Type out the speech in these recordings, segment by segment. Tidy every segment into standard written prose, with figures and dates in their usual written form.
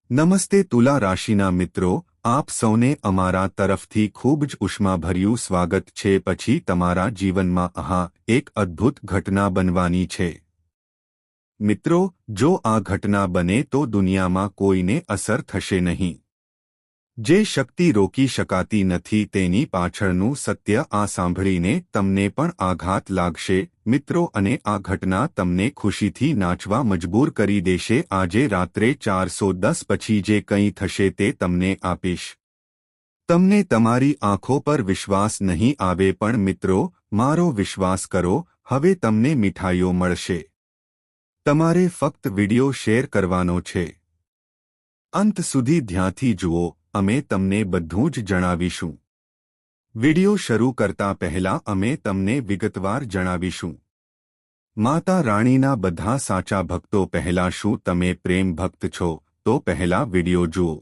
નમસ્તે તુલા રાશિના મિત્રો, આપ સૌને અમારા તરફથી ખૂબ જ ઉષ્માભર્યું સ્વાગત છે. પછી તમારા જીવનમાં એક અદ્ભુત ઘટના બનવાની છે. મિત્રો, જો આ ઘટના બને તો દુનિયામાં કોઈને અસર થશે નહીં. જે શક્તિ રોકી શકાતી નથી તેની પાછળનું સત્ય આ સાંભળીને તમને પણ આઘાત લાગશે મિત્રો, અને આ ઘટના તમને ખુશીથી નાચવા મજબૂર કરી દેશે. આજે રાત્રે 4:10 પછી જે કંઈ થશે તે તમને આપીશ. તમને તમારી આંખો પર વિશ્વાસ નહીં આવે, પણ મિત્રો, મારો વિશ્વાસ કરો, હવે તમને મીઠાઈઓ મળશે. તમારે ફક્ત વિડિયો શેર કરવાનો છે. અંત સુધી ધ્યાનથી જુઓ, અમે તમને બધું જ જણાવીશું. વિડિયો શરૂ કરતા પહેલા અમે તમને વિગતવાર જણાવીશું. માતા રાણીના બધા સાચા ભક્તો, પહેલા શું તમે પ્રેમ ભક્ત છો તો પહેલા વિડિયો જુઓ.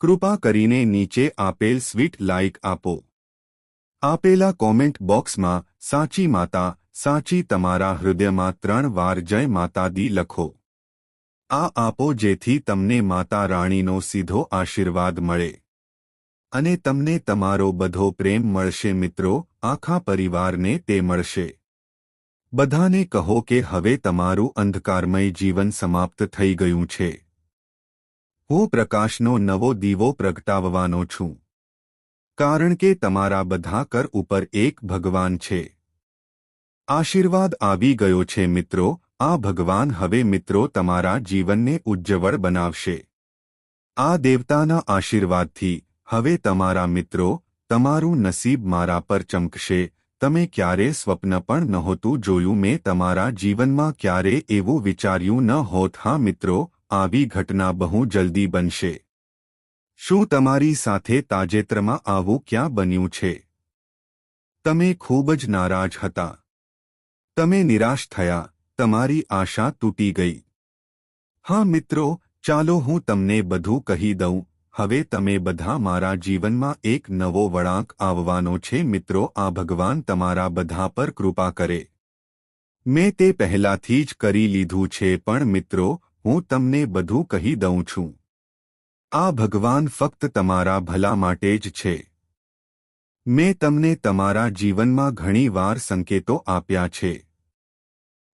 કૃપા કરીને નીચે આપેલ સ્વીટ લાઇક આપો. આપેલા કોમેન્ટ બોક્સમાં સાચી માતા, સાચી તમારા હૃદયમાં 3 વાર જય માતા દી લખો. આ આપો જેથી તમને માતા રાણીનો સીધો આશીર્વાદ મળે અને તમને તમારો બધો પ્રેમ મળશે. મિત્રો, આખા પરિવારને તે મળશે. બધાને કહો કે હવે તમારું અંધકારમય જીવન સમાપ્ત થઈ ગયું છે. હું પ્રકાશનો નવો દીવો પ્રગટાવવાનો છું, કારણ કે તમારા બધા કર ઉપર એક ભગવાન છે. આશીર્વાદ આવી ગયો છે મિત્રો. આ ભગવાન હવે મિત્રો તમારા જીવનને ઉજ્જવળ બનાવશે. આ દેવતાના આશીર્વાદથી હવે તમારા મિત્રો, તમારું નસીબ મારા પર ચમકશે. તમે ક્યારે સ્વપ્ન પણ નહોતું જોયું. મેં તમારા જીવનમાં ક્યારે એવું વિચાર્યું ન હોત. હા મિત્રો, આવી ઘટના બહુ જલ્દી બનશે. શું તમારી સાથે તાજેતરમાં આવું ક્યાં બન્યું છે? તમે ખૂબ જ નારાજ હતા. તમે નિરાશ થયા. તમારી આશા તૂટી ગઈ. હા મિત્રો, ચાલો હું તમને બધું કહી દઉં. હવે તમે બધા મારા જીવનમાં એક નવો વળાંક આવવાનો છે. મિત્રો, આ ભગવાન તમારા બધા પર કૃપા કરે. મેં તે પહેલાથી જ કરી લીધું છે, પણ મિત્રો, હું તમને બધું કહી દઉં છું. આ ભગવાન ફક્ત તમારા ભલા માટે જ છે. મેં તમને તમારા જીવનમાં ઘણી વાર સંકેતો આપ્યા છે.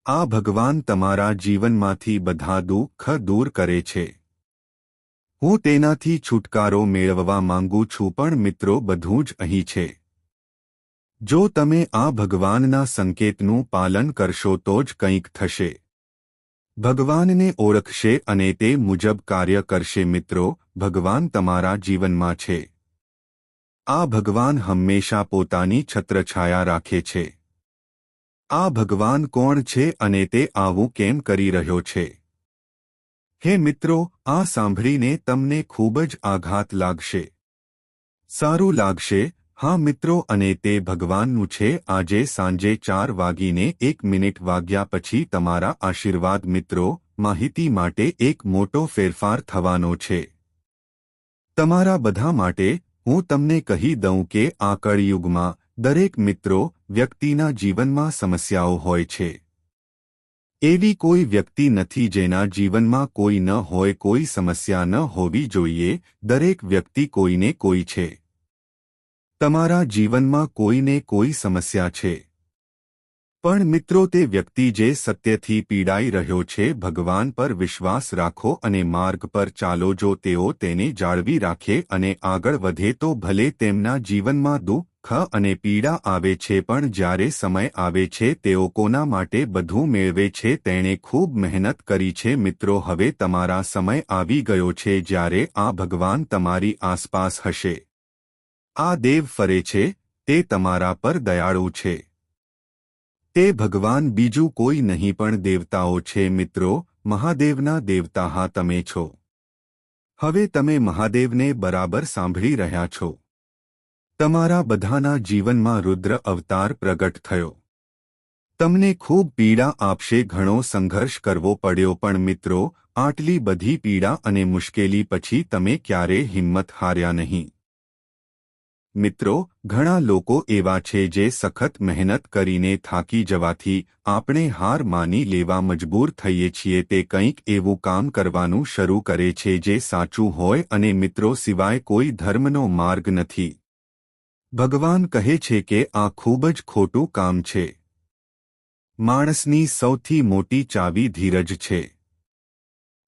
આ ભગવાન તમારા જીવનમાંથી બધા દુઃખ દૂર કરે છે. હું તેનાથી છુટકારો મેળવવા માંગુ છું, પણ મિત્રો, બધું જ અહીં છે. જો તમે આ ભગવાનના સંકેતનું પાલન કરશો તો જ કંઈક થશે. ભગવાનને ઓળખશે અને તે મુજબ કાર્ય કરશે. મિત્રો, ભગવાન તમારા જીવનમાં છે. આ ભગવાન હંમેશા પોતાની છત્રછાયા રાખે છે. આ ભગવાન કોણ છે અને તે આવું કેમ કરી રહ્યો છે? હે મિત્રો, આ સાંભળીને તમને ખૂબ જ આઘાત લાગશે. સારું લાગશે. હા મિત્રો, અને તે ભગવાનનું છે. આજે સાંજે 4:01 વાગ્યા પછી તમારા આશીર્વાદ મિત્રો, માહિતી માટે એક મોટો ફેરફાર થવાનો છે. તમારા બધા માટે હું તમને કહી દઉં કે આ કળિયુગમાં દરેક મિત્રો, વ્યક્તિના જીવનમાં સમસ્યાઓ હોય છે. એવી કોઈ વ્યક્તિ નથી જેના જીવનમાં કોઈ ન હોય. કોઈ સમસ્યા ન હોવી જોઈએ. દરેક વ્યક્તિ કોઈને કોઈ છે. તમારા જીવનમાં કોઈને કોઈ સમસ્યા છે. પણ મિત્રો, તે વ્યક્તિ જે સત્યથી પીડાઈ રહ્યો છે, ભગવાન પર વિશ્વાસ રાખો અને માર્ગ પર ચાલો. જો તેઓ તેને જાળવી રાખે અને આગળ વધે તો ભલે તેમના જીવનમાં દુઃખ અને પીડા આવે છે, પણ જ્યારે સમય આવે છે તેઓ કોના માટે બધું મેળવે છે? તેણે ખૂબ મહેનત કરી છે. મિત્રો, હવે તમારા સમય આવી ગયો છે જ્યારે આ ભગવાન તમારી આસપાસ હશે. આ દેવ ફરે છે. તે તમારા પર દયાળુ છે. તે ભગવાન બીજું કોઈ નહીં પણ દેવતાઓ છે. મિત્રો, મહાદેવના દેવતા હા તમે છો. હવે તમે મહાદેવને બરાબર સાંભળી રહ્યા છો. તમારા બધાના જીવનમાં રુદ્ર અવતાર પ્રગટ થયો. તમને ખૂબ પીડા આપશે. ઘણો સંઘર્ષ કરવો પડ્યો, પણ મિત્રો, આટલી બધી પીડા અને મુશ્કેલી પછી તમે ક્યારે હિંમત હાર્યા નહીં. મિત્રો, ઘણા લોકો એવા છે જે સખત મહેનત કરીને થાકી જવાથી આપણે હાર માની લેવા મજબૂર થઈએ છીએ. તે કંઈક એવું કામ કરવાનું શરૂ કરે છે જે સાચું હોય અને મિત્રો સિવાય કોઈ ધર્મનો માર્ગ નથી. ભગવાન કહે છે કે આ ખૂબ જ ખોટું કામ છે. માણસની સૌથી મોટી ચાવી ધીરજ છે.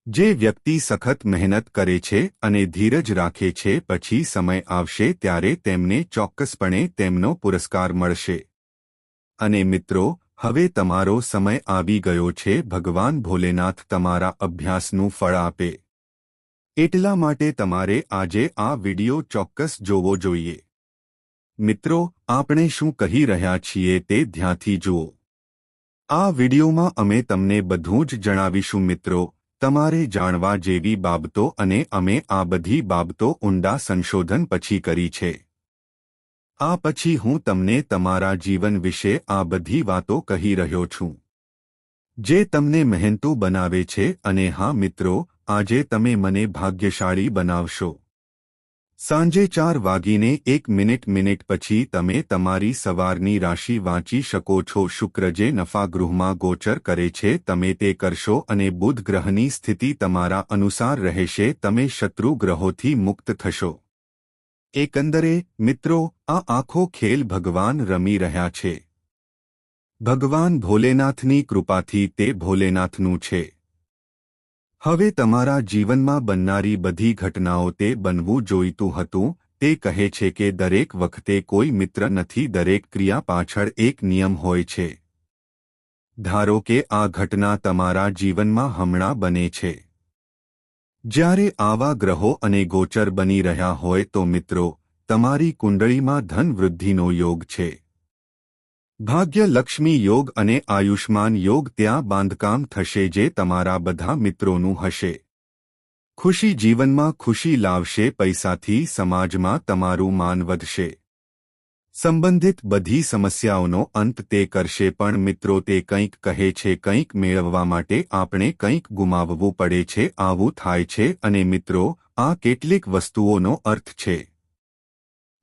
જે વ્યક્તિ સખત મહેનત કરે છે અને ધીરજ રાખે છે, પછી સમય આવશે ત્યારે તેમને ચોક્કસપણે તેમનો પુરસ્કાર મળશે. અને મિત્રો, હવે તમારો સમય આવી ગયો છે. ભગવાન ભોલેનાથ તમારા અભ્યાસનું ફળ આપે. એટલા માટે તમારે આજે આ વિડિયો ચોક્કસ જોવો જોઈએ. મિત્રો, આપણે શું કહી રહ્યા છીએ તે ધ્યાનથી જુઓ. આ વિડિયોમાં અમે તમને બધું જ જણાવીશું. મિત્રો, તમારે જાણવા જેવી બાબતો અને અમે આ બધી બાબતો ઊંડા સંશોધન પછી કરી છે. આ પછી હું તમને તમારા જીવન વિશે આ બધી વાતો કહી રહ્યો છું, જે તમને મહેનતુ બનાવે છે. અને હા મિત્રો, આજે તમે મને ભાગ્યશાળી બનાવશો. સાંજે 4:01 પછી તમે તમારી સવારની રાશિ વાંચી શકો છો. શુક્ર જે નફા ગૃહમાં ગોચર કરે છે તમે તે કરશો અને બુધ ગ્રહની સ્થિતિ તમારા અનુસાર રહેશે. તમે શત્રુ ગ્રહોથી મુક્ત થશો. એકંદરે મિત્રો, આ આખો ખેલ ભગવાન રમી રહ્યા છે. ભગવાન ભોલેનાથની કૃપાથી તે ભોલેનાથનું છે. હવે તમારા જીવનમાં બનનારી બધી ઘટનાઓ તે બનવું જોઈતું હતું. તે કહે છે કે દરેક વખતે કોઈ મિત્ર નથી. દરેક ક્રિયા પાછળ એક નિયમ હોય છે. ધારો કે આ ઘટના તમારા જીવનમાં હમણાં બને છે. જ્યારે આવા ગ્રહો અને ગોચર બની રહ્યા હોય તો મિત્રો, તમારી કુંડળીમાં ધન વૃદ્ધિનો યોગ છે. ભાગ્ય લક્ષ્મી યોગ અને આયુષ્માન યોગ ત્યાં બાંધકામ થશે જે તમારા બધા મિત્રોનું હશે. ખુશી જીવનમાં ખુશી લાવશે. પૈસાથી સમાજમાં તમારું માન વધશે. સંબંધિત બધી સમસ્યાઓનો અંત તે કરશે. પણ મિત્રો, તે કંઈક કહે છે, કંઈક મેળવવા માટે આપણે કંઈક ગુમાવવું પડે છે. આવું થાય છે. અને મિત્રો, આ કેટલીક વસ્તુઓનો અર્થ છે.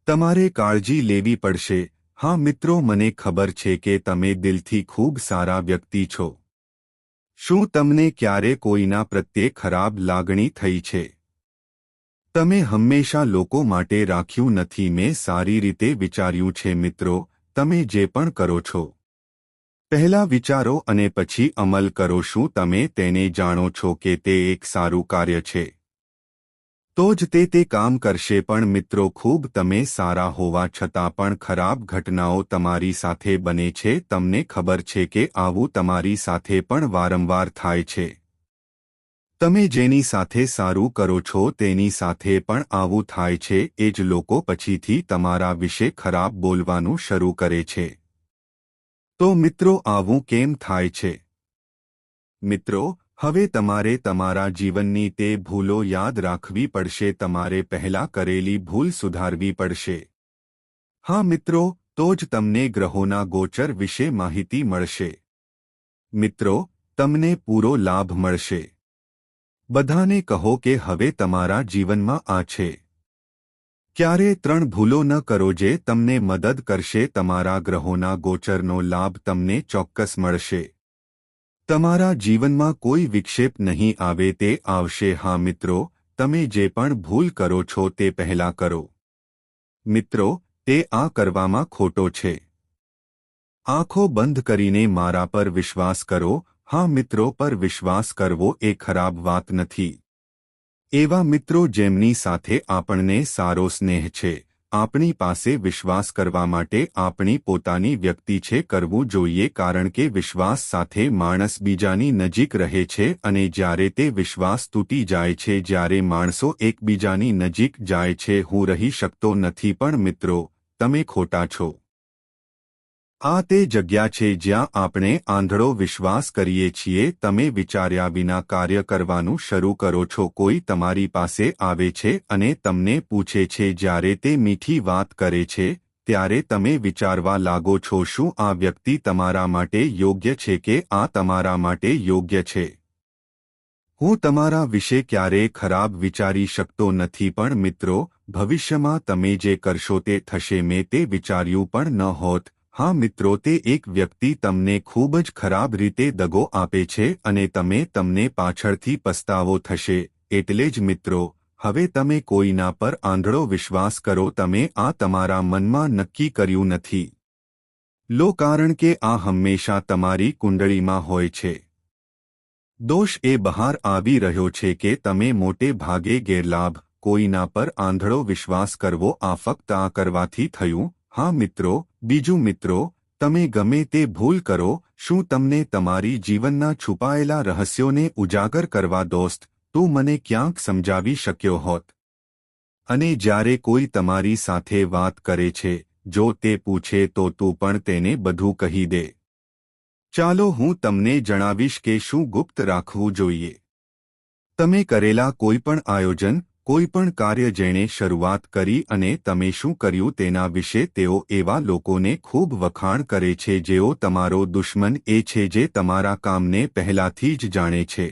તમારે કાળજી લેવી પડશે. હા મિત્રો, મને ખબર છે કે તમે દિલથી ખૂબ સારા વ્યક્તિ છો. શું તમને ક્યારે કોઈના પ્રત્યે ખરાબ લાગણી થઈ છે? તમે હંમેશા લોકો માટે રાખ્યું નથી. મેં સારી રીતે વિચાર્યું છે. મિત્રો, તમે જે પણ કરો છો, પહેલા વિચારો અને પછી અમલ કરો. શું તમે તેને જાણો છો કે તે એક સારું કાર્ય છે? તો જ તે કામ કરશે. પણ મિત્રો, ખૂબ તમે સારા હોવા છતાં પણ ખરાબ ઘટનાઓ તમારી સાથે બને છે. તમને ખબર છે કે આવું તમારી સાથે પણ વારંવાર થાય છે. તમે જેની સાથે સારું કરો છો તેની સાથે પણ આવું થાય છે. એ જ લોકો પછીથી તમારા વિશે ખરાબ બોલવાનું શરૂ કરે છે. તો મિત્રો, આવું કેમ થાય છે? મિત્રો, હવે તમારે તમારા જીવનની તે ભૂલો યાદ રાખવી પડશે. તમારે પહેલા કરેલી ભૂલ સુધારવી પડશે. હા મિત્રો, તો જ તમને ગ્રહોના ગોચર વિશે માહિતી મળશે. મિત્રો, તમને પૂરો લાભ મળશે. બધાને કહો કે હવે તમારા જીવનમાં આ છે. ક્યારે 3 ભૂલો ન કરો જે તમને મદદ કરશે. તમારા ગ્રહોના ગોચરનો લાભ તમને ચોક્કસ મળશે. તમારા જીવનમાં કોઈ વિક્ષેપ નહીં આવે. તે આવશે. હા મિત્રો, તમે જે પણ ભૂલ કરો છો તે પહેલા કરો. મિત્રો, તે આ કરવામાં ખોટો છે. આંખો બંધ કરીને મારા પર વિશ્વાસ કરો. હા મિત્રો, પર વિશ્વાસ કરવો એ ખરાબ વાત નથી. એવા મિત્રો જેમની સાથે આપણને સારો સ્નેહ છે, આપણી પાસે વિશ્વાસ કરવા માટે આપણી પોતાની વ્યક્તિ છે, કરવું જોઈએ. કારણ કે વિશ્વાસ સાથે માણસ બીજાની નજીક રહે છે અને જ્યારે તે વિશ્વાસ તૂટી જાય છે, જ્યારે માણસો એકબીજાની નજીક જાય છે, હું રહી શકતો નથી. પણ મિત્રો, તમે ખોટા છો. આ તે જગ્યા છે જ્યાં આપણે આંધળો વિશ્વાસ કરીએ છીએ. તમે વિચાર્યા વિના કાર્ય કરવાનું શરૂ કરો છો. કોઈ તમારી પાસે આવે છે અને તમને પૂછે છે. જ્યારે તે મીઠી વાત કરે છે ત્યારે તમે વિચારવા લાગો છો, શું આ વ્યક્તિ તમારા માટે યોગ્ય છે કે આ તમારા માટે યોગ્ય છે? હું તમારા વિશે ક્યારેય ખરાબ વિચારી શકતો નથી, પણ મિત્રો, ભવિષ્યમાં તમે જે કરશો તે થશે. મેં તે વિચાર્યું પણ ન હોત. હા મિત્રો, તે એક વ્યક્તિ તમને ખૂબ જ ખરાબ રીતે દગો આપે છે અને તમને પાછળથી પસ્તાવો થશે. એટલે જ મિત્રો, હવે તમે કોઈના પર આંધળો વિશ્વાસ કરો. તમે આ તમારા મનમાં નક્કી કર્યું નથી લો, કારણ કે આ હંમેશા તમારી કુંડળીમાં હોય છે. દોષ એ બહાર આવી રહ્યો છે કે તમે મોટે ભાગે ગેરલાભ, કોઈના પર આંધળો વિશ્વાસ કરવો, આ ફક્ત આ કરવાથી થયું. હા મિત્રો, બીજું મિત્રો, તમે ગમે તે ભૂલ કરો, શું તમને તમારી જીવનના છુપાયેલા રહસ્યોને ઉજાગર કરવા દોસ્ત તું મને ક્યાંક સમજાવી શક્યો હોત. અને જ્યારે કોઈ તમારી સાથે વાત કરે છે, જો તે પૂછે તો તું પણ તેને બધું કહી દે. ચાલો હું તમને જણાવીશ કે શું ગુપ્ત રાખવું જોઈએ. તમે કરેલા કોઈપણ આયોજન, કોઈપણ કાર્ય જેણે શરૂઆત કરી અને તમે શું કર્યું તેના વિશે તેઓ એવા લોકોને ખૂબ વખાણ કરે છે જેઓ તમારો દુશ્મન એ છે જે તમારા કામને પહેલાથી જ જાણે છે.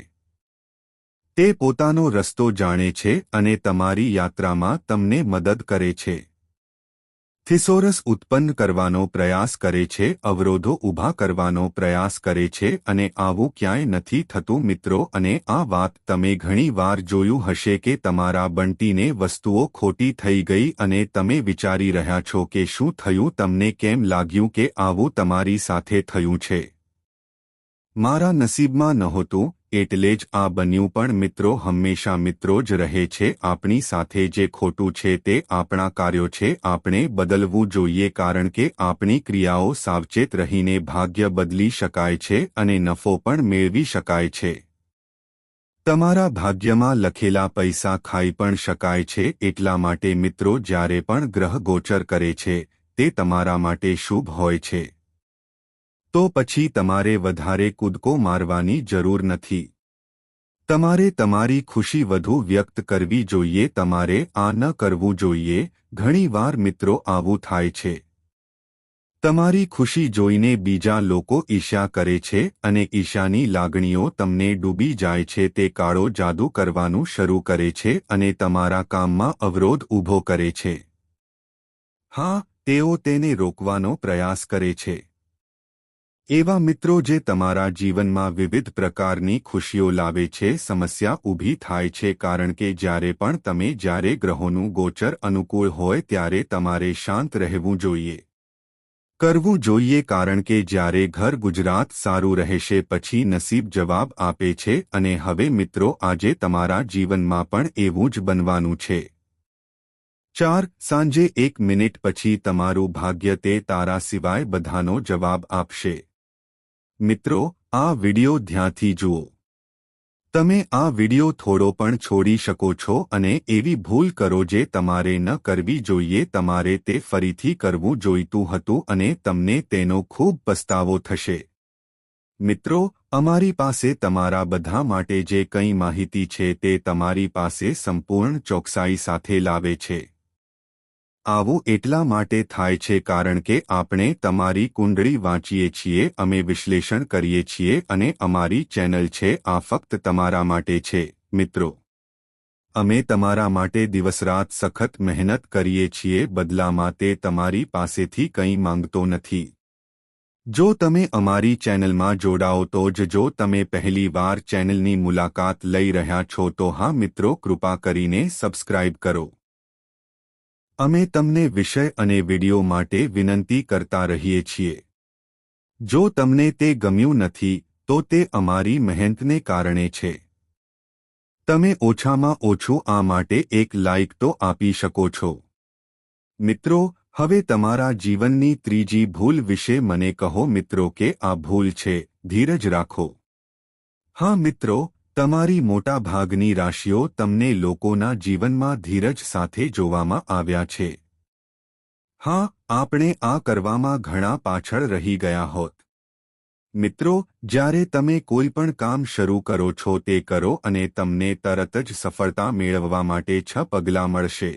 તે પોતાનો રસ્તો જાણે છે અને તમારી યાત્રામાં તમને મદદ કરે છે. થિસોરસ ઉત્પન્ન કરવાનો પ્રયાસ કરે છે, અવરોધો ઊભા કરવાનો પ્રયાસ કરે છે અને આવું ક્યાંય નથી થતું મિત્રો. અને આ વાત તમે ઘણી વાર જોયું હશે કે તમારા બંટીને વસ્તુઓ ખોટી થઈ ગઈ અને તમે વિચારી રહ્યા છો કે શું થયું. તમને કેમ લાગ્યું કે આવું તમારી સાથે થયું છે? મારા નસીબમાં નહોતું, એટલે જ આ બન્યું. પણ મિત્રો, હંમેશા મિત્રો જ રહે છે આપણી સાથે. જે ખોટું છે તે આપણા કાર્યો છે. આપણે બદલવું જોઈએ, કારણ કે આપણી ક્રિયાઓ સાવચેત રહીને ભાગ્ય બદલી શકાય છે અને નફો પણ મેળવી શકાય છે. તમારા ભાગ્યમાં લખેલા પૈસા ખાઈ પણ શકાય છે. એટલા માટે મિત્રો, જ્યારે પણ ગ્રહ ગોચર કરે છે તે તમારા માટે શુભ હોય છે. તો પછી તમારે વધારે કૂદકો મારવાની જરૂર નથી. તમારે તમારી ખુશી વધુ વ્યક્ત કરવી જોઈએ. તમારે આ ન કરવું જોઈએ. ઘણી વાર મિત્રો આવું થાય છે. તમારી ખુશી જોઈને બીજા લોકો ઈર્ષ્યા કરે છે અને ઈર્ષ્યાની લાગણીઓ તમને ડૂબી જાય છે. તે કાળો જાદુ કરવાનું શરૂ કરે છે અને તમારા કામમાં અવરોધ ઊભો કરે છે. હા, તેઓ તેને રોકવાનો પ્રયાસ કરે છે. એવા મિત્રો જે તમારા જીવનમાં વિવિધ પ્રકારની ખુશીઓ લાવે છે. સમસ્યા ઊભી થાય છે કારણ કે જ્યારે ગ્રહોનું ગોચર અનુકૂળ હોય ત્યારે તમારે શાંત રહેવું જોઈએ. કરવું જોઈએ, કારણ કે જ્યારે ઘર ગુજરાત સારું રહેશે પછી નસીબ જવાબ આપે છે. અને હવે મિત્રો, આજે તમારા જીવનમાં પણ એવું જ બનવાનું છે. 4 સાંજે 1 મિનિટ પછી તમારું ભાગ્ય તે તારા સિવાય બધાનો જવાબ આપશે. મિત્રો, આ વિડિયો ધ્યાનથી જુઓ. તમે આ વિડિયો થોડો પણ છોડી શકો છો અને એવી ભૂલ કરો જે તમારે ન કરવી જોઈએ. તમારે તે ફરીથી કરવું જોઈતું હતું અને તમને તેનો ખૂબ પસ્તાવો થશે. મિત્રો, અમારી પાસે તમારા બધા માટે જે કંઈ માહિતી છે તે તમારી પાસે સંપૂર્ણ ચોકસાઈ સાથે લાવે છે. આવું એટલા માટે થાય છે કારણ કે આપણે તમારી કુંડળી વાંચીએ છીએ, અમે વિશ્લેષણ કરીએ છીએ અને અમારી ચેનલ છે આ ફક્ત તમારા માટે છે. મિત્રો, અમે તમારા માટે દિવસરાત સખત મહેનત કરીએ છીએ. બદલામાં તે તમારી પાસેથી કંઈ માંગતો નથી. જો તમે અમારી ચેનલમાં જોડાઓ તો જ. જો તમે પહેલી વાર ચેનલની મુલાકાત લઈ રહ્યા છો તો હા મિત્રો, કૃપા કરીને સબસ્ક્રાઇબ કરો. અમે તમને વિષય અને વિડિયો માટે વિનંતી કરતા રહીએ છીએ. જો તમને તે ગમ્યું નથી તો તે અમારી મહેનતને કારણે છે. તમે ઓછામાં ઓછું આ માટે એક લાઇક તો આપી શકો છો. મિત્રો, હવે તમારા જીવનની ત્રીજી ભૂલ વિશે મને કહો મિત્રો કે આ ભૂલ છે ધીરજ રાખો. હા મિત્રો, તમારી મોટા ભાગની રાશિઓ તમને લોકોના જીવનમાં ધીરજ સાથે જોવામાં આવ્યા છે. હા, આપણે આ કરવામાં ઘણા પાછળ રહી ગયા હોત. મિત્રો, જ્યારે તમે કોઈ પણ કામ શરૂ કરો છો તે કરો અને તમને તરત જ સફળતા મેળવવા માટે 6 પગલાં મળશે.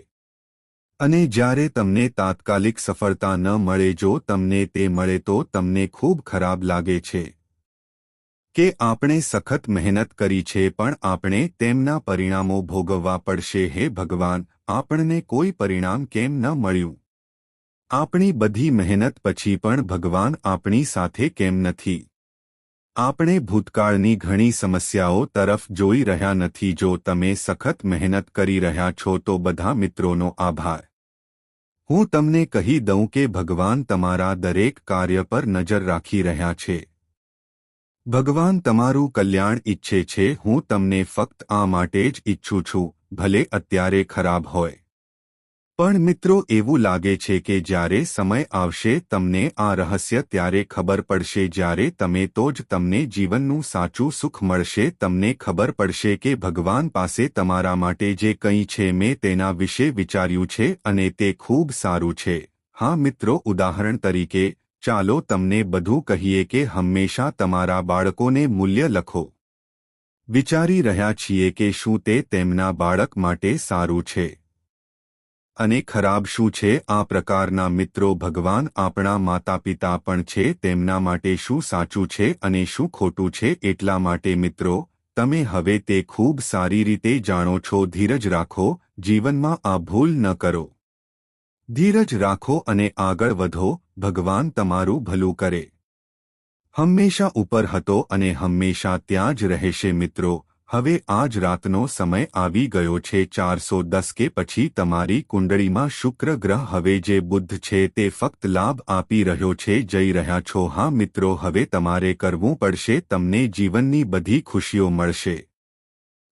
અને જ્યારે તમને તાત્કાલિક સફળતા ન મળે, જો તમને તે મળે તો તમને ખૂબ ખરાબ લાગે છે. કે આપણે સખત મહેનત કરી છે પણ આપણે તેમના પરિણામો ભોગવવા પડશે. હે ભગવાન, આપણને કોઈ પરિણામ કેમ ન મળ્યું? આપણી બધી મહેનત પછી પણ ભગવાન આપણી સાથે કેમ નથી? આપણે ભૂતકાળની ઘણી સમસ્યાઓ તરફ જોઈ રહ્યા નથી. જો તમે સખત મહેનત કરી રહ્યા છો તો બધા મિત્રોનો આભાર. હું તમને કહી દઉં કે ભગવાન તમારા દરેક કાર્ય પર નજર રાખી રહ્યા છે. ભગવાન તમારું કલ્યાણ ઈચ્છે છે. હું તમને ફક્ત આ માટે જ ઈચ્છું છું, ભલે અત્યારે ખરાબ હોય. પણ મિત્રો, એવું લાગે છે કે જ્યારે સમય આવશે તમને આ રહસ્ય ત્યારે ખબર પડશે. જ્યારે તમે તો જ તમને જીવનનું સાચું સુખ મળશે. તમને ખબર પડશે કે ભગવાન પાસે તમારા માટે જે કંઈ છે મેં તેના વિશે વિચાર્યું છે અને તે ખૂબ સારું છે. હા મિત્રો, ઉદાહરણ તરીકે ચાલો તમને બધું કહીએ કે હંમેશા તમારા બાળકોને મૂલ્ય લખો. વિચારી રહ્યા છીએ કે શું તે તેમના બાળક માટે સારું છે અને ખરાબ શું છે. આ પ્રકારના મિત્રો ભગવાન આપણા માતાપિતા પણ છે. તેમના માટે શું સાચું છે અને શું ખોટું છે. એટલા માટે મિત્રો, તમે હવે તે ખૂબ સારી રીતે જાણો છો. ધીરજ રાખો, જીવનમાં આ ભૂલ ન કરો. ધીરજ રાખો અને આગળ વધો. ભગવાન તમારું ભલું કરે. હંમેશા ઉપર હતો અને હંમેશા ત્યાં જ રહેશે. મિત્રો, હવે આજ રાતનો સમય આવી ગયો છે. 410 કે પછી તમારી કુંડળીમાં શુક્ર ગ્રહ હવે જે બુદ્ધ છે તે ફક્ત લાભ આપી રહ્યો છે. જઈ રહ્યા છો. હા મિત્રો, હવે તમારે કરવું પડશે. તમને જીવનની બધી ખુશીઓ મળશે.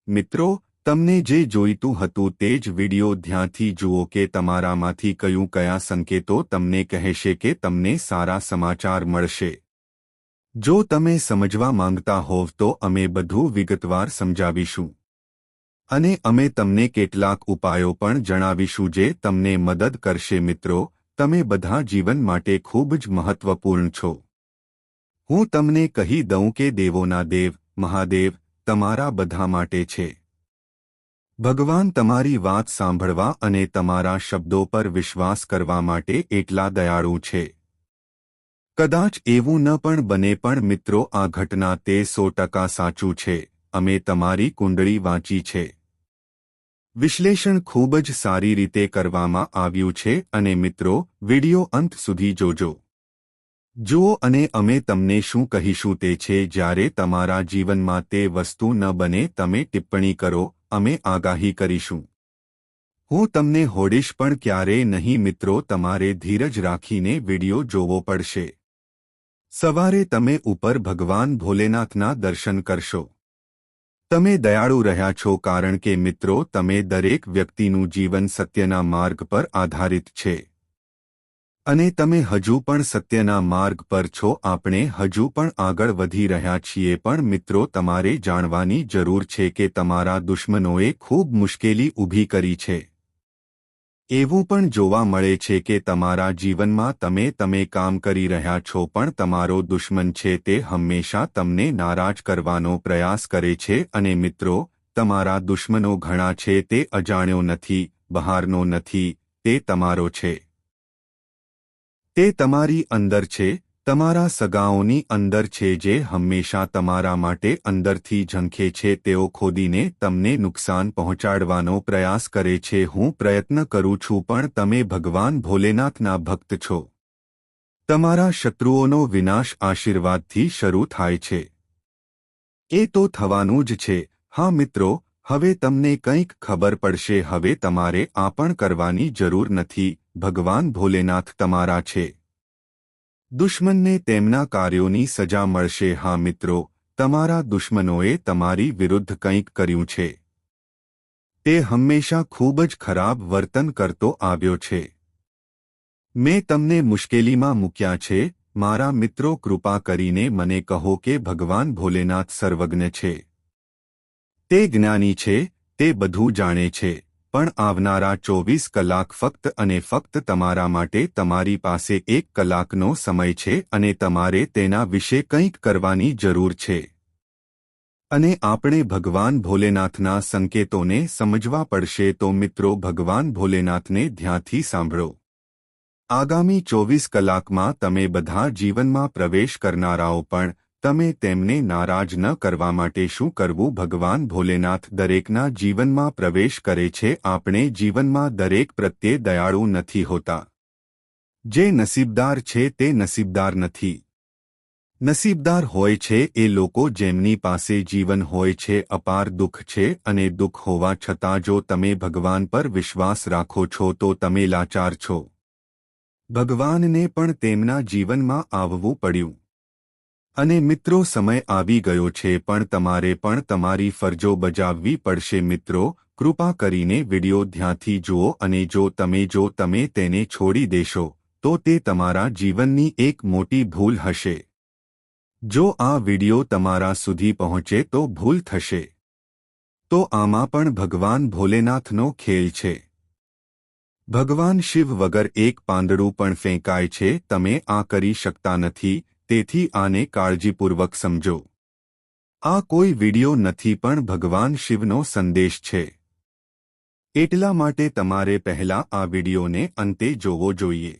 મિત્રો, તમને જે જોઈતું હતું તે જ વિડિયો ધ્યાનથી જુઓ કે તમારામાંથી કયા સંકેતો તમને કહેશે કે તમને સારા સમાચાર મળશે. જો તમે સમજવા માંગતા હોવ તો અમે બધું વિગતવાર સમજાવીશું અને અમે તમને કેટલાક ઉપાયો પણ જણાવીશું જે તમને મદદ કરશે. મિત્રો, તમે બધા જીવન માટે ખૂબ જ મહત્વપૂર્ણ છો. હું તમને કહી દઉં કે દેવોના દેવ મહાદેવ તમારા બધા માટે છે. ભગવાન તમારી વાત સાંભળવા અને તમારા શબ્દો પર વિશ્વાસ કરવા માટે એટલા દયાળુ છે. કદાચ એવું ન પણ બને પણ મિત્રો, આ ઘટના તે 100% સાચું છે. અમે તમારી કુંડળી વાંચી છે. વિશ્લેષણ ખૂબ જ સારી રીતે કરવામાં આવ્યું છે અને મિત્રો, વિડિયો અંત સુધી જોજો. જુઓ અને અમે તમને શું કહીશું તે છે જ્યારે તમારા જીવનમાં તે વસ્તુ ન બને તમે ટિપ્પણી કરો, અમે આગાહી કરીશું. હું તમને હોડીશ પણ ક્યારેય નહીં. મિત્રો, તમારે ધીરજ રાખીને વિડિયો જોવો પડશે. સવારે તમે ઉપર ભગવાન ભોલેનાથના દર્શન કરશો. તમે દયાળુ રહ્યા છો કારણ કે મિત્રો, તમે દરેક વ્યક્તિનું જીવન સત્યના માર્ગ પર આધારિત છે અને તમે હજુ પણ સત્યના માર્ગ પર છો. આપણે હજુ પણ આગળ વધી રહ્યા છીએ. પણ મિત્રો, તમારે જાણવાની જરૂર છે કે તમારા દુશ્મનોએ ખૂબ મુશ્કેલી ઊભી કરી છે. એવું પણ જોવા મળે છે કે તમારા જીવનમાં તમે કામ કરી રહ્યા છો પણ તમારો દુશ્મન છે તે હંમેશા તમને નારાજ કરવાનો પ્રયાસ કરે છે. અને મિત્રો, તમારા દુશ્મનો ઘણા છે. તે અજાણ્યો નથી, બહારનો નથી, તે તમારો છે. તે તમારી અંદર છે, તમારા સગાઓની અંદર છે જે હંમેશા તમારા માટે અંદરથી ઝંખે છે. તેઓ ખોદીને તમને નુકસાન પહોંચાડવાનો પ્રયાસ કરે છે. હું પ્રયત્ન કરું છું પણ તમે ભગવાન ભોલેનાથના ભક્ત છો. તમારા શત્રુઓનો વિનાશ આશીર્વાદથી શરૂ થાય છે. એ તો થવાનું જ છે. હા મિત્રો, હવે તમને કંઈક ખબર પડશે. હવે તમારે આ પણ કરવાની જરૂર નથી. ભગવાન ભોલેનાથ તમારા છે. દુશ્મનને તેમના કાર્યોની સજા મળશે. હા મિત્રો, તમારા દુશ્મનોએ તમારી વિરુદ્ધ કંઈક કર્યું છે. તે હંમેશા ખૂબ જ ખરાબ વર્તન કરતો આવ્યો છે. મેં તમને મુશ્કેલીમાં મૂક્યા છે. મારા મિત્રો, કૃપા કરીને મને કહો કે ભગવાન ભોલેનાથ સર્વજ્ઞ છે. તે જ્ઞાની છે, તે બધું જાણે છે. પણ આવનારા 24 કલાક ફક્ત અને ફક્ત તમારા માટે તમારી પાસે 1 કલાકનો સમય છે અને તમારે તેના વિશે કંઈક કરવાની જરૂર છે. અને આપણે ભગવાન ભોલેનાથના સંકેતોને સમજવા પડશે. તો મિત્રો, ભગવાન ભોલેનાથને ધ્યાનથી સાંભળો. આગામી 24 કલાકમાં તમે બધા જીવનમાં પ્રવેશ કરનારાઓ પણ તમે તેમને નારાજ ન કરવા માટે શું કરવું? ભગવાન ભોલેનાથ દરેકના જીવનમાં પ્રવેશ કરે છે. આપણે જીવનમાં દરેક પ્રત્યે દયાળુ નથી હોતા. જે નસીબદાર છે તે નસીબદાર નથી. નસીબદાર હોય છે એ લોકો જેમની પાસે જીવન હોય છે. અપાર દુઃખ છે અને દુઃખ હોવા છતાં જો તમે ભગવાન પર વિશ્વાસ રાખો છો તો તમે લાચાર છો. ભગવાનને પણ તેમના જીવનમાં આવવું પડ્યું. અને મિત્રો, સમય આવી ગયો છે પણ તમારે પણ તમારી ફરજો બજાવવી પડશે. મિત્રો, કૃપા કરીને વિડિયો ધ્યાનથી જુઓ અને જો તમે તેને છોડી દેશો તો તે તમારા જીવનની એક મોટી ભૂલ હશે. જો આ વિડિયો તમારા સુધી પહોંચે તો ભૂલ થશે. તો આમાં પણ ભગવાન ભોલેનાથનો ખેલ છે. ભગવાન શિવ વગર એક પાંદડું પણ ફેંકાય છે. તમે આ કરી શકતા નથી, તેથી આને કાળજીપૂર્વક સમજો. આ કોઈ વિડિયો નથી પણ ભગવાન શિવનો સંદેશ છે. એટલા માટે તમારે પહેલા આ વિડિયોને અંતે જોવો જોઈએ.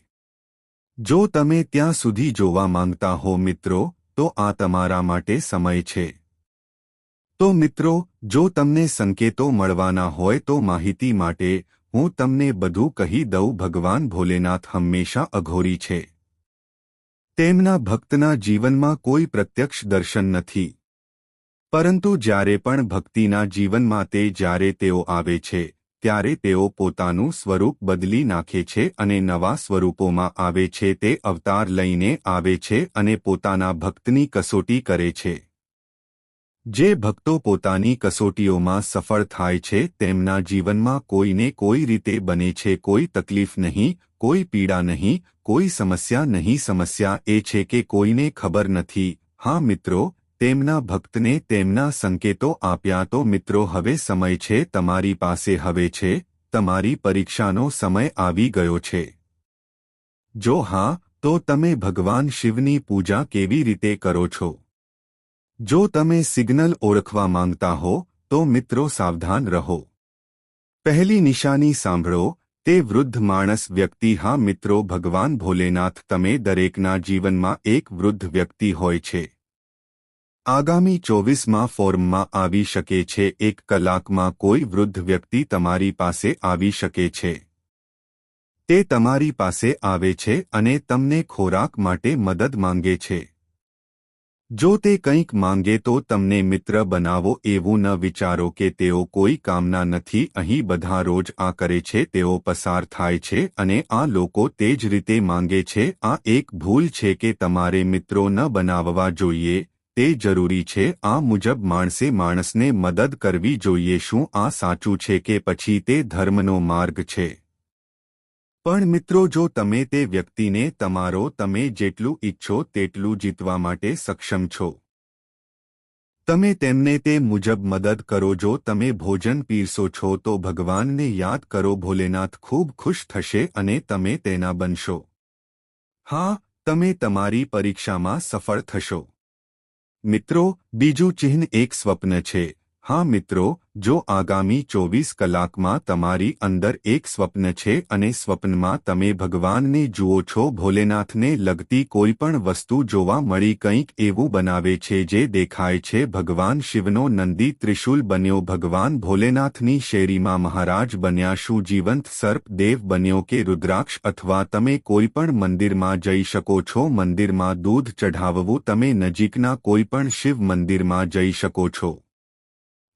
જો તમે ત્યાં સુધી જોવા માંગતા હો મિત્રો, તો આ તમારા માટે સમય છે. તો મિત્રો, જો તમને સંકેતો મળવાના હોય તો માહિતી માટે હું તમને બધું કહી દઉં. ભગવાન ભોલેનાથ હંમેશા અઘોરી છે. તેમના ભક્તના જીવનમાં કોઈ પ્રત્યક્ષ દર્શન નથી. પરંતુ જ્યારે પણ ભક્તિના જીવનમાં જ્યારે તેઓ આવે છે ત્યારે તેઓ પોતાનું સ્વરૂપ બદલી નાખે છે અને નવા સ્વરૂપોમાં આવે છે. તે અવતાર લઈને આવે છે અને પોતાના ભક્તની કસોટી કરે છે. જે ભક્તો પોતાની કસોટીઓમાં સફળ થાય છે તેમના જીવનમાં કોઈને કોઈ રીતે બને છે. કોઈ તકલીફ નહીં, કોઈ પીડા નહીં, કોઈ સમસ્યા નહીં. સમસ્યા એ છે કે કોઈને ખબર નથી. હા મિત્રો, તેમના ભક્તને તેમના સંકેતો આપ્યા. તો મિત્રો, હવે સમય છે તમારી પાસે. હવે છે તમારી પરીક્ષાનો સમય આવી ગયો છે. જો હા, તો તમે ભગવાન શિવની પૂજા કેવી રીતે કરો છો? જો તમે સિગ્નલ ઓળખવા માંગતા હો તો મિત્રો સાવધાન રહો. પહેલી નિશાની સાંભળો. તે વૃદ્ધ માણસ વ્યક્તિ. હા મિત્રો, ભગવાન ભોલેનાથ તમે દરેકના જીવનમાં એક વૃદ્ધ વ્યક્તિ હોય છે. આગામી 24માં ફોર્મમાં આવી શકે છે. 1 કલાકમાં કોઈ વૃદ્ધ વ્યક્તિ તમારી પાસે આવી શકે છે. તે તમારી પાસે આવે છે અને તમને ખોરાક માટે મદદ માંગે છે. જો તે કંઈક માંગે તો તમને મિત્ર બનાવો. એવું ન વિચારો કે તેઓ કોઈ કામના નથી. અહીં બધા રોજ આ કરે છે. તેઓ પસાર થાય છે અને આ લોકો તે જ રીતે માંગે છે. આ એક ભૂલ છે કે તમારે મિત્રો ન બનાવવા જોઈએ. તે જરૂરી છે. આ મુજબ માણસને મદદ કરવી જોઈએ. શું આ સાચું છે કે પછી તે ધર્મનો માર્ગ છે? પણ મિત્રો, જો તમે તે વ્યક્તિને તમે જેટલું ઈચ્છો તેટલું જીતવા માટે સક્ષમ છો, તમે તેમને તે મુજબ મદદ કરો. જો તમે ભોજન પીરસો છો તો ભગવાનને યાદ કરો. ભોલેનાથ ખૂબ ખુશ થશે અને તમે તેના બનશો. હા, તમે તમારી પરીક્ષામાં સફળ થશો. મિત્રો, બીજું ચિહ્ન એક સ્વપ્ન છે. હા મિત્રો, જો આગામી 24 કલાકમાં તમારી અંદર એક સ્વપ્ન છે અને સ્વપ્નમાં તમે ભગવાનને જુઓ છો, ભોલેનાથને લગતી કોઈપણ વસ્તુ જોવા મળી, કંઈક એવું બનાવે છે જે દેખાય છે. ભગવાન શિવનો નંદી ત્રિશૂલ બન્યો. ભગવાન ભોલેનાથની શેરીમાં મહારાજ બન્યા. શું જીવંત સર્પ દેવ બન્યો કે રુદ્રાક્ષ? અથવા તમે કોઈપણ મંદિરમાં જઈ શકો છો. મંદિરમાં દૂધ ચઢાવવું. તમે નજીકના કોઈપણ શિવ મંદિરમાં જઈ શકો છો.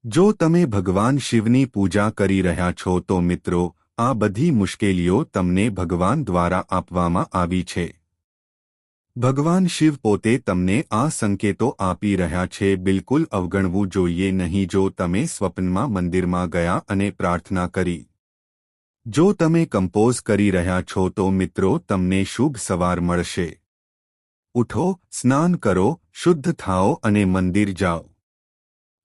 જો તમે ભગવાન શિવની પૂજા કરી રહ્યા છો તો મિત્રો, આ બધી મુશ્કેલીઓ તમને ભગવાન દ્વારા આપવામાં આવી છે. ભગવાન શિવ પોતે તમને આ સંકેતો આપી રહ્યા છે. બિલકુલ અવગણવું જોઈએ નહીં. જો તમે સ્વપ્નમાં મંદિરમાં ગયા અને પ્રાર્થના કરી, જો તમે કંપોઝ કરી રહ્યા છો તો મિત્રો તમને શુભ સવાર મળશે. ઉઠો, સ્નાન કરો, શુદ્ધ થાઓ અને મંદિર જાઓ.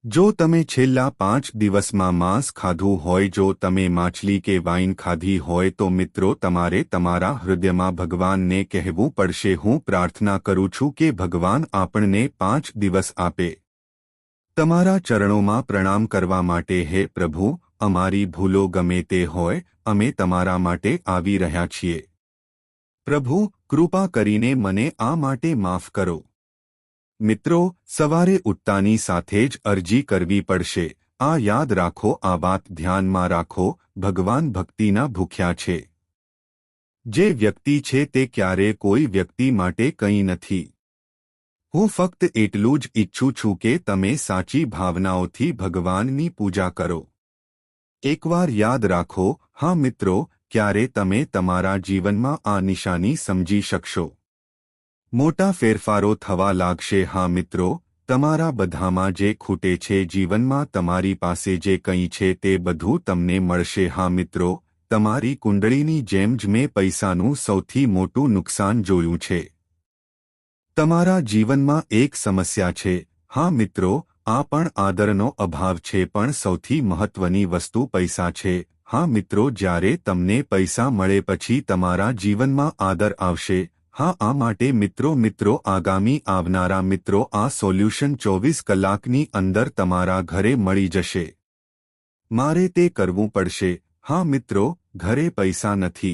જો તમે છેલ્લા 5 દિવસમાં માંસ ખાધું હોય, જો તમે માછલી કે વાઈન ખાધી હોય તો મિત્રો તમારે તમારા હૃદયમાં ભગવાનને કહેવું પડશે, હું પ્રાર્થના કરું છું કે ભગવાન આપણને 5 દિવસ આપે. તમારા ચરણોમાં પ્રણામ કરવા માટે. હે પ્રભુ, અમારી ભૂલો ગમે તે હોય, અમે તમારા માટે આવી રહ્યા છીએ. પ્રભુ, કૃપા કરીને મને આ માટે માફ કરો. મિત્રો, સવારે ઉઠતાની સાથે જ અરજી કરવી પડશે. આ યાદ રાખો, આ વાત ધ્યાનમાં રાખો. ભગવાન ભક્તિના ભૂખ્યા છે. જે વ્યક્તિ છે તે ક્યારે કોઈ વ્યક્તિ માટે કંઈ નથી. હું ફક્ત એટલું જ ઈચ્છું છું કે તમે સાચી ભાવનાઓથી ભગવાનની પૂજા કરો. એકવાર યાદ રાખો, હા મિત્રો, ક્યારે તમે તમારા જીવનમાં આ નિશાની સમજી શકશો. મોટા ફેરફારો થવા લાગશે. હા મિત્રો, તમારા બધામાં જે ખૂટે છે, જીવનમાં તમારી પાસે જે કંઈ છે તે બધું તમને મળશે. હા મિત્રો, તમારી કુંડળીની જેમ જ મેં પૈસાનું સૌથી મોટું નુકસાન જોયું છે. તમારા જીવનમાં એક સમસ્યા છે. હા મિત્રો, આ પણ આદરનો અભાવ છે, પણ સૌથી મહત્વની વસ્તુ પૈસા છે. હા મિત્રો, જ્યારે તમને પૈસા મળે પછી તમારા જીવનમાં આદર આવશે. હા, આ માટે મિત્રો આગામી આવનારા મિત્રો, આ સોલ્યુશન 24 કલાકની અંદર તમારા ઘરે મળી જશે. મારે તે કરવું પડશે. હા મિત્રો, ઘરે પૈસા નથી.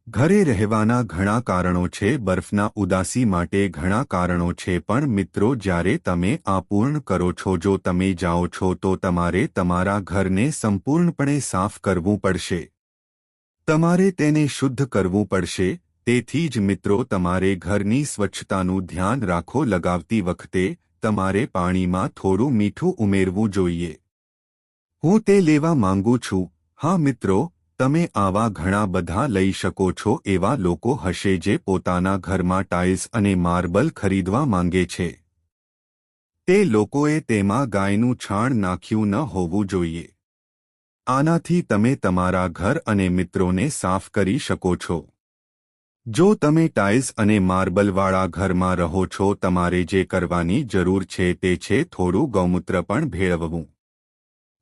ઘરે રહેવાના ઘણા કારણો છે, બરફના ઉદાસી માટે ઘણા કારણો છે, પણ મિત્રો જ્યારે તમે આ પૂર્ણ કરો છો, જો તમે જાઓ છો તો તમારે તમારા ઘરને સંપૂર્ણપણે સાફ કરવું પડશે. તમારે તેને શુદ્ધ કરવું પડશે. તેથી જ મિત્રો, તમારે ઘરની સ્વચ્છતાનું ધ્યાન રાખો. લગાવતી વખતે તમારે પાણીમાં થોડું મીઠું ઉમેરવું જોઈએ. હું તે લેવા માંગુ છું. હા મિત્રો, તમે આવા ઘણા બધા લઈ શકો છો. એવા લોકો હશે જે પોતાના ઘરમાં ટાઇલ્સ અને માર્બલ ખરીદવા માંગે છે. તે લોકોએ તેમાં ગાયનું છાણ નાખ્યું ન હોવું જોઈએ. આનાથી તમે તમારા ઘર અને મિત્રોને સાફ કરી શકો છો. જો તમે ટાઇલ્સ અને માર્બલવાળા ઘરમાં રહો છો, તમારે જે કરવાની જરૂર છે તે છે થોડું ગૌમૂત્ર પણ ભેળવવું.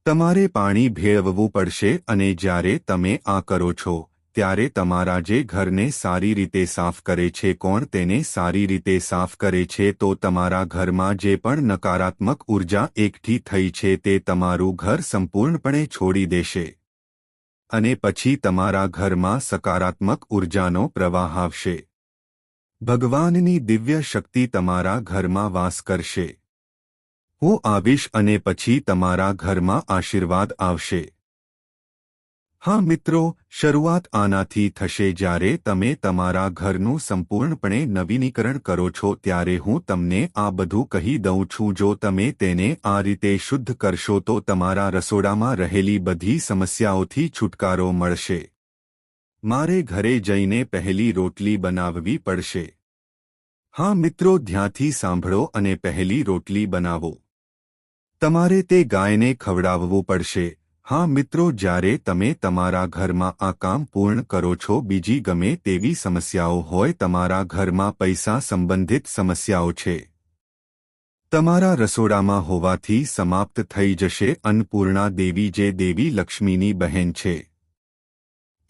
તમારે પાણી ભેળવવું પડશે, અને જ્યારે તમે આ કરો છો ત્યારે તમારા જે ઘરને સારી રીતે સાફ કરે છે, કોણ તેને સારી રીતે સાફ કરે છે, તો તમારા ઘરમાં જે પણ નકારાત્મક ઉર્જા એકઠી થઈ છે તે તમારું ઘર સંપૂર્ણપણે છોડી દેશે. અને પછી તમારા ઘરમાં સકારાત્મક ઉર્જાનો પ્રવાહ આવશે. ભગવાનની દિવ્ય શક્તિ તમારા ઘરમાં વાસ કરશે. હું આવીશ અને પછી તમારા ઘરમાં આશીર્વાદ આવશે. હા મિત્રો, શરૂઆત આનાથી થશે. જ્યારે તમે તમારા ઘરનું સંપૂર્ણપણે નવીનીકરણ કરો છો ત્યારે હું તમને આ બધું કહી દઉં છું. જો તમે તેને આ રીતે શુદ્ધ કરશો તો તમારા રસોડામાં રહેલી બધી સમસ્યાઓથી છુટકારો મળશે. મારે ઘરે જઈને પહેલી રોટલી બનાવવી પડશે. હા મિત્રો, ધ્યાનથી સાંભળો અને પહેલી રોટલી બનાવો. તમારે તે ગાયને ખવડાવવું પડશે. હા મિત્રો, જ્યારે તમે તમારા ઘરમાં આ કામ પૂર્ણ કરો છો, બીજી ગમે તેવી સમસ્યાઓ હોય, તમારા ઘરમાં પૈસા સંબંધિત સમસ્યાઓ છે, તમારા રસોડામાં હોવાથી સમાપ્ત થઈ જશે. અન્નપૂર્ણા દેવી જે દેવી લક્ષ્મીની બહેન છે,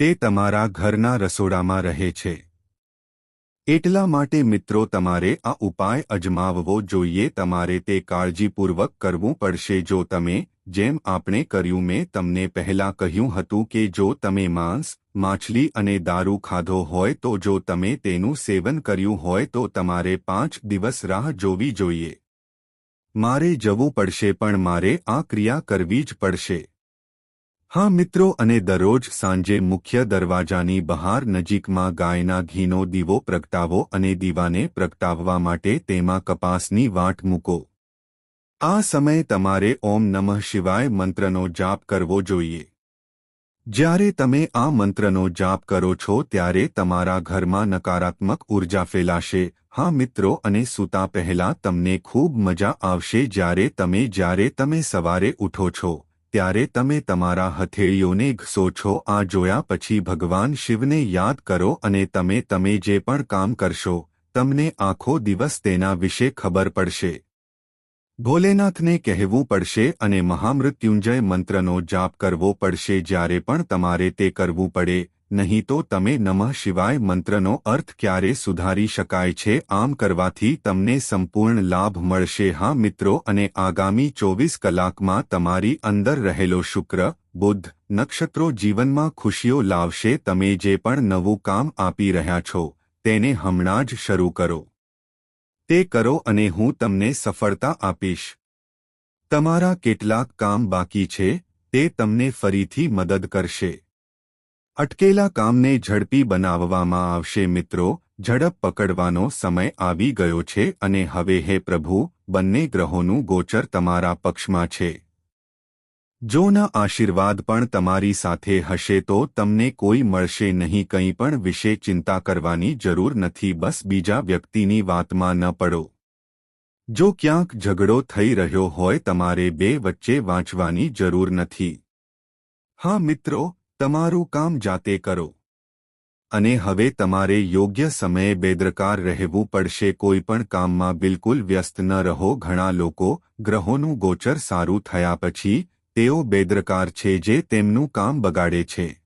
તે તમારા ઘરના રસોડામાં રહે છે. એટલા માટે મિત્રો, તમારે આ ઉપાય અજમાવવો જોઈએ. તમારે તે કાળજીપૂર્વક કરવું પડશે. જો તમે, જેમ આપણે કર્યું, મેં તમને પહેલા કહ્યું હતું કે જો તમે માંસ, માછલી અને દારૂ ખાધો હોય તો જો તમે તેનું સેવન કર્યું હોય તો તમારે 5 દિવસ રાહ જોવી જોઈએ. મારે જવું પડશે, પણ મારે આ ક્રિયા કરવી જ પડશે. હા મિત્રો, અને દરરોજ સાંજે મુખ્ય દરવાજાની બહાર નજીકમાં ગાયના ઘીનો દીવો પ્રગટાવો અને દીવાને પ્રગટાવવા માટે તેમાં કપાસની વાટ મૂકો. આ સમયે તમારે ઓમ નમઃ શિવાય મંત્રનો જાપ કરવો જોઈએ. જ્યારે તમે આ મંત્રનો જાપ કરો છો ત્યારે તમારા ઘરમાં નકારાત્મક ઉર્જા ફેલાશે. હા મિત્રો, અને સૂતા પહેલા તમને ખૂબ મજા આવશે. જ્યારે તમે સવારે ઉઠો છો ત્યારે તમે તમારા હથેળીઓને ઘસો છો. આ જોયા પછી ભગવાન શિવને યાદ કરો અને તમે જે પણ કામ કરશો તમને આખો દિવસ તેના વિશે ખબર પડશે. ભોલેનાથને કહેવું પડશે અને મહામૃત્યુંજય મંત્રનો જાપ કરવો પડશે. જ્યારે પણ તમારે તે કરવું પડે, નહીં તો તમે નમઃ શિવાય મંત્રનો અર્થ ક્યારે સુધારી શકાય છે. આમ કરવાથી તમને સંપૂર્ણ લાભ મળશે. હા મિત્રો, અને આગામી 24 કલાકમાં તમારી અંદર રહેલો શુક્ર, બુધ નક્ષત્રો જીવનમાં ખુશીઓ લાવશે. તમે જે પણ નવું કામ આપી રહ્યા છો તેને હમણાં જ શરૂ કરો. તે કરો અને હું તમને સફળતા આપીશ. તમારા કેટલાક કામ બાકી છે, તે તમને ફરીથી મદદ કરશે. અટકેલા કામને ઝડપી બનાવવામાં આવશે. મિત્રો, ઝડપ પકડવાનો સમય આવી ગયો છે અને હવે હે પ્રભુ, બંને ગ્રહોનું ગોચર તમારા પક્ષમાં છે. જોના આશીર્વાદ પણ તમારી સાથે હશે તો તમને કોઈ મળશે નહીં. કંઈ પણ વિશે ચિંતા કરવાની જરૂર નથી. બસ બીજા વ્યક્તિની વાતમાં ન પડો. જો ક્યાંક ઝઘડો થઈ રહ્યો હોય તમારે બે વચ્ચે વાંચવાની જરૂર નથી. હા મિત્રો, તમારું કામ જાતે કરો. અને હવે તમારે યોગ્ય સમયે બેદરકાર રહેવું પડશે. કોઈ પણ કામમાં બિલકુલ વ્યસ્ત ન રહો. ઘણા લોકો ગ્રહોનું ગોચર સારું થયા પછી તેઓ બેદરકાર છે જે તેમનું કામ બગાડે છે.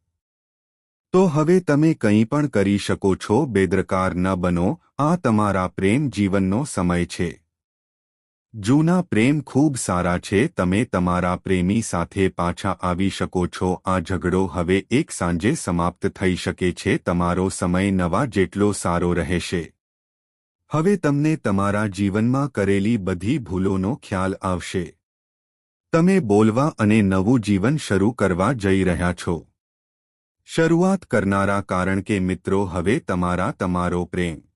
તો હવે તમે કંઈ પણ કરી શકો છો. બેદરકાર ન બનો. આ તમારા પ્રેમ જીવનનો સમય છે. જૂના પ્રેમ ખૂબ સારા છે. તમે તમારા પ્રેમી સાથે પાછા આવી શકો છો. આ ઝઘડો હવે એક સાંજે સમાપ્ત થઈ શકે છે. તમારો સમય નવા જેટલો સારો રહેશે. હવે તમને તમારા જીવનમાં કરેલી બધી ભૂલોનો ખ્યાલ આવશે. તમે બોલવા અને નવું જીવન શરૂ કરવા જઈ રહ્યા છો. શરૂઆત કરનારા, કારણ કે મિત્રો હવે તમારો પ્રેમ